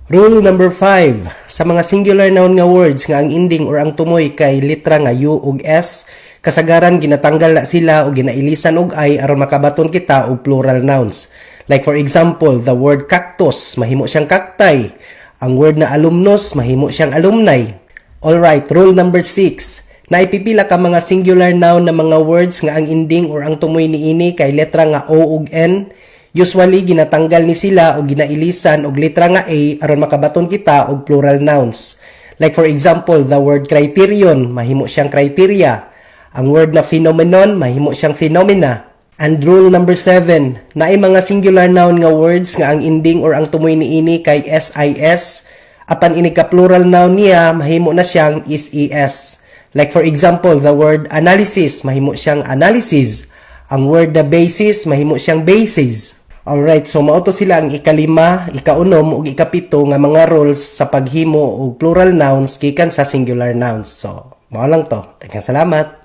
Rule number 5. Sa mga singular noun nga words nga ang ending or ang tumoy kay litra nga U ug S, kasagaran ginatanggal na sila o ginailisan og I aron makabaton kita og plural nouns. Like for example, the word cactus, mahimo siyang cacti. Ang word na alumnus, mahimo siyang alumni. Alright, rule number 6. Naipipila ka mga singular noun na mga words nga ang ending or ang tumoy niini kay letra nga O ug N. Usually, ginatanggal ni sila o ginailisan og litra nga A aron makabaton kita og plural nouns. Like for example, the word criterion, mahimo siyang criteria. Ang word na phenomenon, mahimo siyang phenomena. And rule number 7, naay mga singular noun nga words nga ang ending or ang tumoy niini kay SIS. Apan ini ka plural noun niya, mahimo na siyang SES. Like for example, the word analysis, mahimo siyang analysis. Ang word na basis, mahimo siyang basis. Alright, so mao to sila ang ikalima, ikaunom ug ikapito nga mga rules sa paghimo og plural nouns gikan sa singular nouns. So, mao lang to. Daghang salamat.